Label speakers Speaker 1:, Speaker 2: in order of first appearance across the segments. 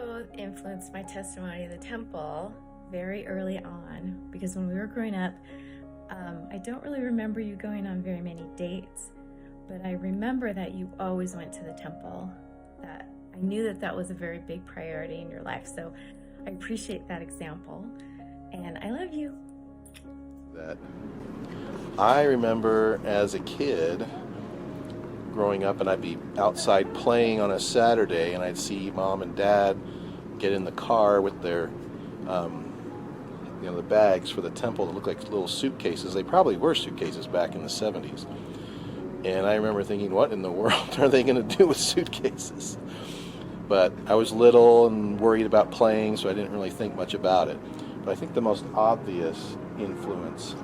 Speaker 1: both influenced my testimony of the temple very early on, because when we were growing up, I don't really remember you going on very many dates, but I remember that you always went to the temple. That I knew that that was a very big priority in your life. So I appreciate that example, and I love you.
Speaker 2: That I remember as a kid growing up, and I'd be outside playing on a Saturday, and I'd see Mom and Dad get in the car with their the bags for the temple that looked like little suitcases. They probably were suitcases back in the 70s. And I remember thinking, what in the world are they going to do with suitcases? But I was little and worried about playing, so I didn't really think much about it. But I think the most obvious influence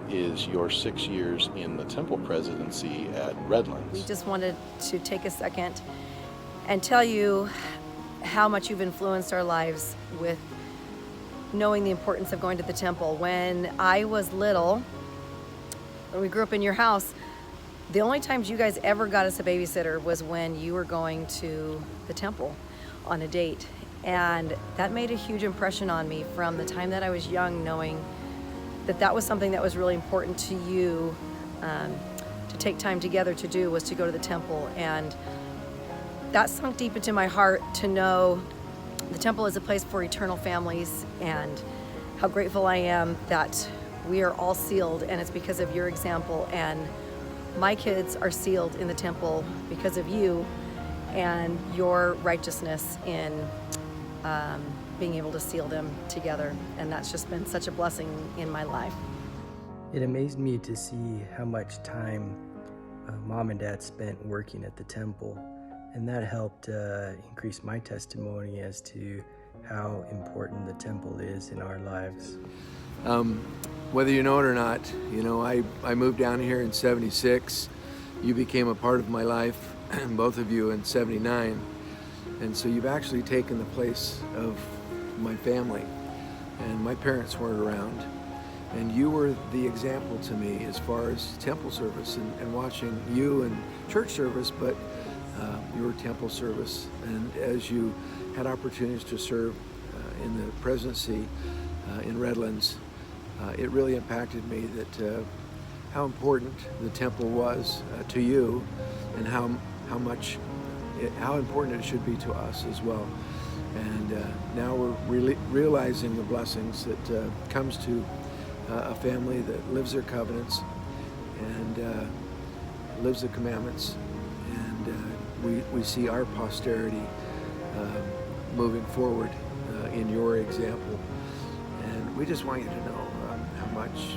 Speaker 2: is your 6 years in the temple presidency at Redlands.
Speaker 3: We just wanted to take a second and tell you how much you've influenced our lives with knowing the importance of going to the temple. When I was little, when we grew up in your house, the only times you guys ever got us a babysitter was when you were going to the temple on a date. And that made a huge impression on me from the time that I was young, knowing that that was something that was really important to you to take time together to do, was to go to the temple. And that sunk deep into my heart to know the temple is a place for eternal families, and how grateful I am that we are all sealed, and it's because of your example. And my kids are sealed in the temple because of you and your righteousness in being able to seal them together. And that's just been such a blessing in my life.
Speaker 4: It amazed me to see how much time Mom and Dad spent working at the temple, and that helped increase my testimony as to how important the temple is in our lives.
Speaker 5: Whether you know it or not, I moved down here in 76. You became a part of my life, both of you, in 79. And so you've actually taken the place of my family. And my parents weren't around. And you were the example to me as far as temple service and watching you in church service, but your temple service. And as you had opportunities to serve in the presidency in Redlands, it really impacted me that how important the temple was to you, and how important it should be to us as well. And now we're realizing the blessings that comes to a family that lives their covenants and lives the commandments. And we see our posterity moving forward in your example. And we just want you to know how much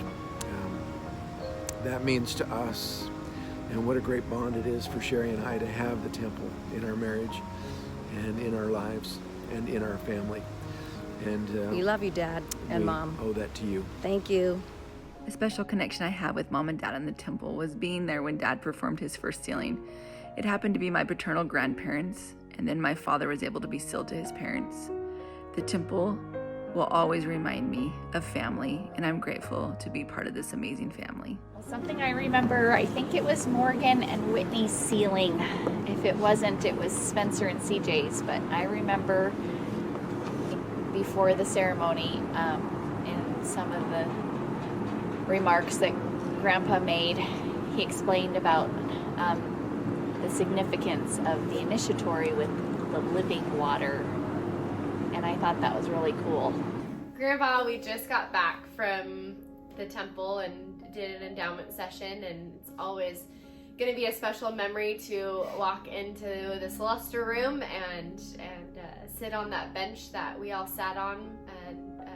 Speaker 5: that means to us, and what a great bond it is for Sherry and I to have the temple in our marriage and in our lives and in our family. And
Speaker 3: we love you, Dad and Mom.
Speaker 5: Owe that to you.
Speaker 3: Thank you.
Speaker 6: A special connection I have with Mom and Dad in the temple was being there when Dad performed his first sealing. It happened to be my paternal grandparents, and then my father was able to be sealed to his parents. The temple will always remind me of family, and I'm grateful to be part of this amazing family.
Speaker 7: Something I remember, I think it was Morgan and Whitney's sealing. If it wasn't, it was Spencer and CJ's, but I remember before the ceremony, in some of the remarks that Grandpa made, he explained about the significance of the initiatory with the living water, and I thought that was really cool.
Speaker 8: Grandpa, we just got back from the temple and did an endowment session, and it's always going to be a special memory to walk into the Celestial Room and sit on that bench that we all sat on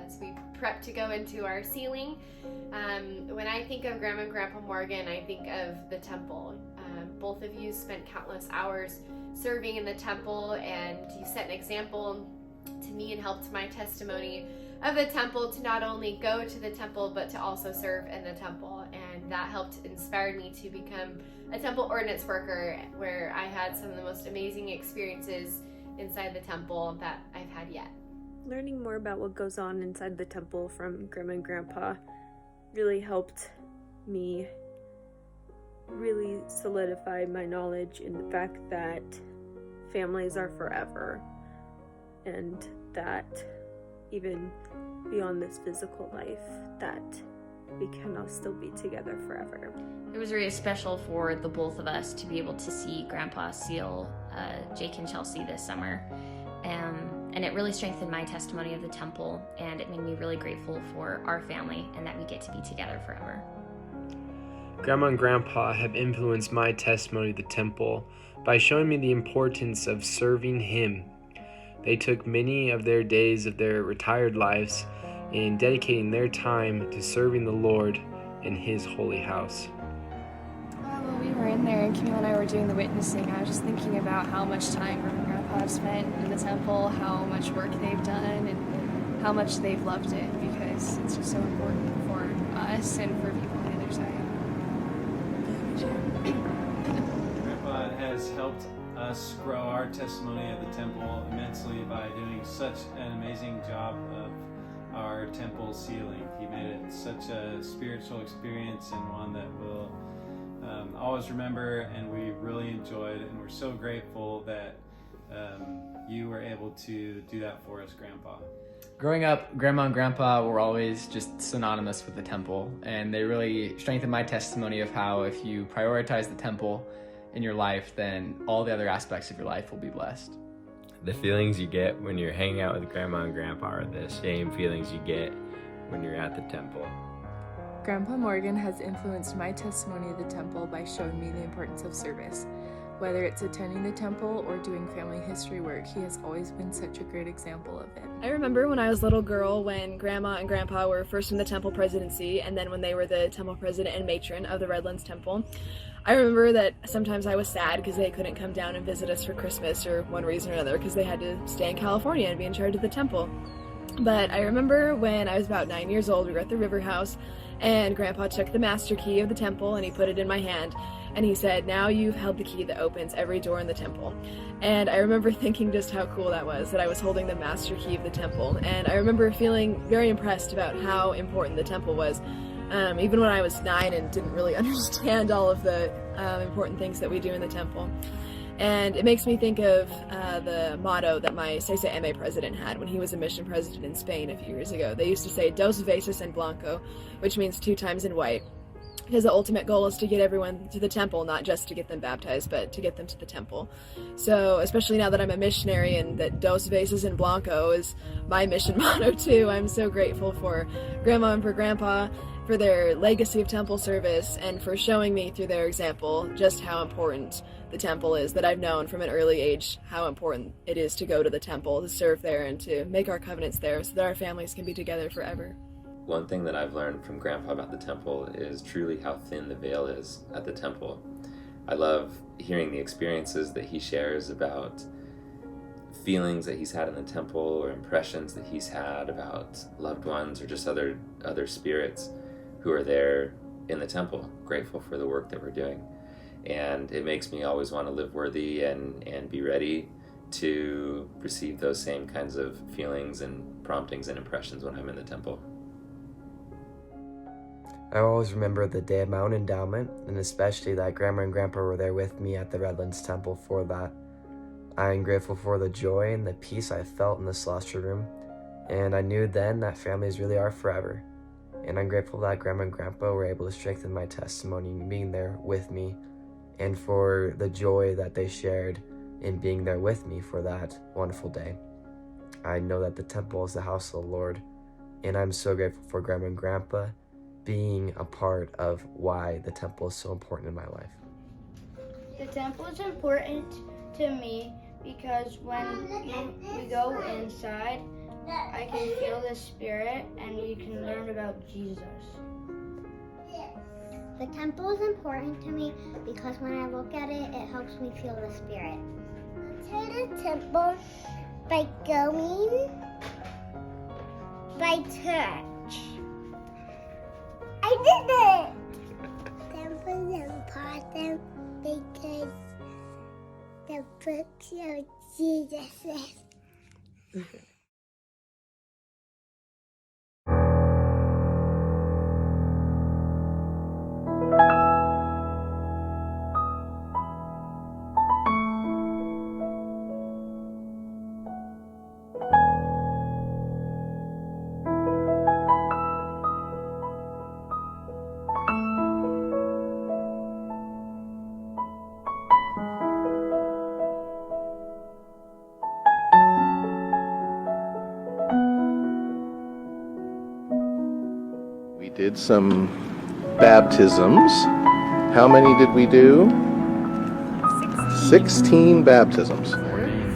Speaker 8: as we prep to go into our sealing. When I think of Grandma and Grandpa Morgan, I think of the temple. Both of you spent countless hours serving in the temple, and you set an example to me and helped my testimony of the temple to not only go to the temple but to also serve in the temple. And that helped inspire me to become a temple ordinance worker, where I had some of the most amazing experiences inside the temple that I've had yet.
Speaker 9: Learning more about what goes on inside the temple from Grandma and Grandpa really helped me really solidify my knowledge in the fact that families are forever. and that even beyond this physical life, that we can all still be together forever.
Speaker 10: It was really special for the both of us to be able to see Grandpa seal Jake and Chelsea this summer. And it really strengthened my testimony of the temple, and it made me really grateful for our family and that we get to be together forever.
Speaker 11: Grandma and Grandpa have influenced my testimony of the temple by showing me the importance of serving Him. They took many of their days of their retired lives in dedicating their time to serving the Lord in His holy house.
Speaker 12: When we were in there and Camille and I were doing the witnessing, I was just thinking about how much time Grandma and Grandpa have spent in the temple, how much work they've done, and how much they've loved it, because it's just so important for us and for people on the other side.
Speaker 13: Grandpa has helped us grow our testimony of the temple immensely by doing such an amazing job of our temple sealing. He made it such a spiritual experience and one that we'll always remember, and we really enjoyed, and we're so grateful that you were able to do that for us, Grandpa.
Speaker 14: Growing up, Grandma and Grandpa were always just synonymous with the temple, and they really strengthened my testimony of how if you prioritize the temple in your life, then all the other aspects of your life will be blessed.
Speaker 15: The feelings you get when you're hanging out with Grandma and Grandpa are the same feelings you get when you're at the temple.
Speaker 16: Grandpa Morgan has influenced my testimony of the temple by showing me the importance of service. Whether it's attending the temple or doing family history work, he has always been such a great example of it.
Speaker 12: I remember when I was a little girl when Grandma and Grandpa were first in the temple presidency, and then when they were the temple president and matron of the Redlands Temple. I remember that sometimes I was sad because they couldn't come down and visit us for Christmas or one reason or another, because they had to stay in California and be in charge of the temple. But I remember when I was about 9 years old, we were at the River House, and Grandpa took the master key of the temple and he put it in my hand, and he said, "Now you've held the key that opens every door in the temple." And I remember thinking just how cool that was, that I was holding the master key of the temple. And I remember feeling very impressed about how important the temple was, even when I was 9 and didn't really understand all of the important things that we do in the temple. And it makes me think of the motto that my CESA-MA president had when he was a mission president in Spain a few years ago. They used to say, "Dos veces en blanco," which means 2 times in white. Because the ultimate goal is to get everyone to the temple, not just to get them baptized, but to get them to the temple. So, especially now that I'm a missionary and that Dos veces en blanco is my mission motto too, I'm so grateful for Grandma and for Grandpa, for their legacy of temple service, and for showing me through their example just how important the temple is, that I've known from an early age how important it is to go to the temple, to serve there, and to make our covenants there so that our families can be together forever.
Speaker 15: One thing that I've learned from Grandpa about the temple is truly how thin the veil is at the temple. I love hearing the experiences that he shares about feelings that he's had in the temple, or impressions that he's had about loved ones or just other spirits who are there in the temple, grateful for the work that we're doing. And it makes me always want to live worthy and be ready to receive those same kinds of feelings and promptings and impressions when I'm in the temple.
Speaker 4: I always remember the day of my own endowment, and especially that Grandma and Grandpa were there with me at the Redlands Temple for that. I am grateful for the joy and the peace I felt in the celestial room, and I knew then that families really are forever. And I'm grateful that Grandma and Grandpa were able to strengthen my testimony in being there with me, and for the joy that they shared in being there with me for that wonderful day. I know that the temple is the house of the Lord, and I'm so grateful for Grandma and Grandpa being a part of why the temple is so important in my life.
Speaker 17: The temple is important to me because when we go inside, I can feel the Spirit and we can learn about Jesus.
Speaker 18: The temple is important to me because when I look at it, it helps me feel the Spirit. To the temple by going by church. I did it! Temple is important because the book shows Jesus.
Speaker 2: did some baptisms. How many did we do? 16 baptisms.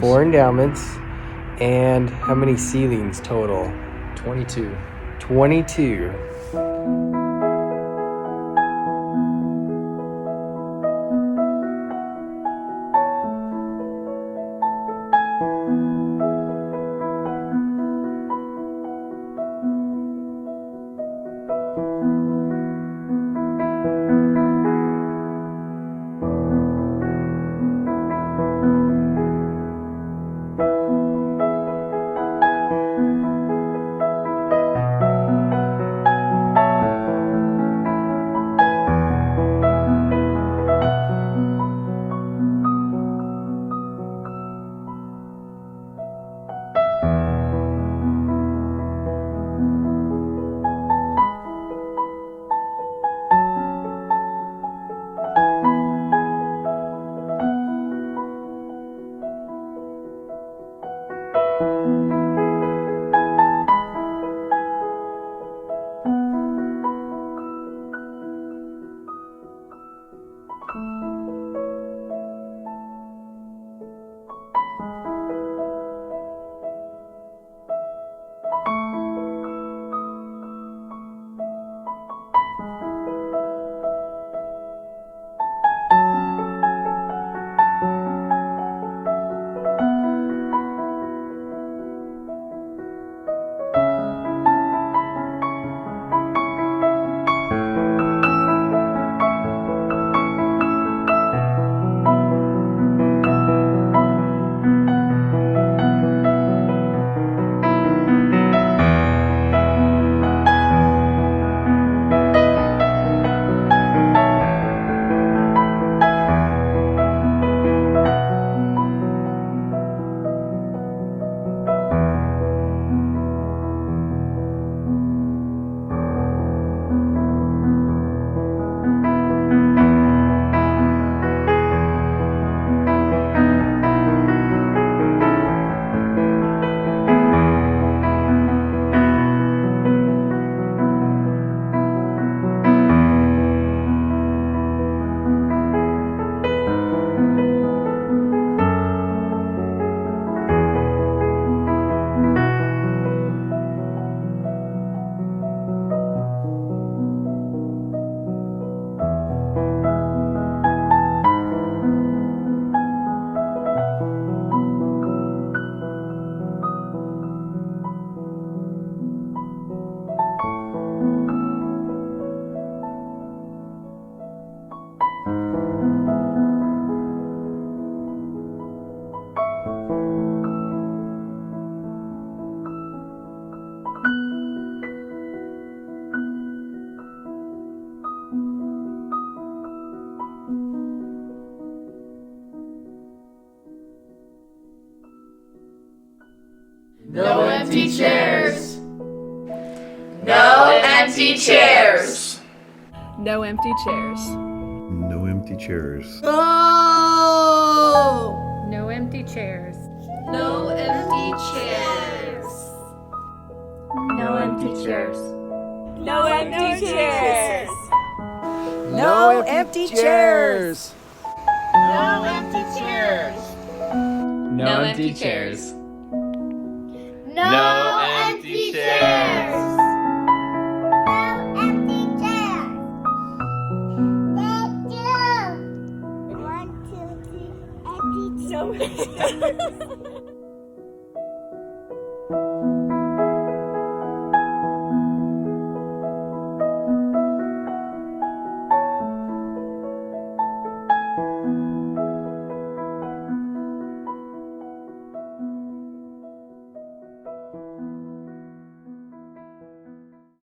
Speaker 4: 4 endowments. And how many sealings total?
Speaker 14: 22.
Speaker 4: 22.
Speaker 19: No empty chairs. No empty chairs.
Speaker 12: No empty chairs.
Speaker 20: No empty chairs.
Speaker 19: Oh!
Speaker 21: No empty chairs.
Speaker 19: No empty chairs.
Speaker 21: No empty chairs.
Speaker 19: No empty chairs.
Speaker 22: No empty chairs.
Speaker 19: No empty chairs.
Speaker 14: No empty chairs.
Speaker 19: No empty chairs.
Speaker 18: No empty chairs.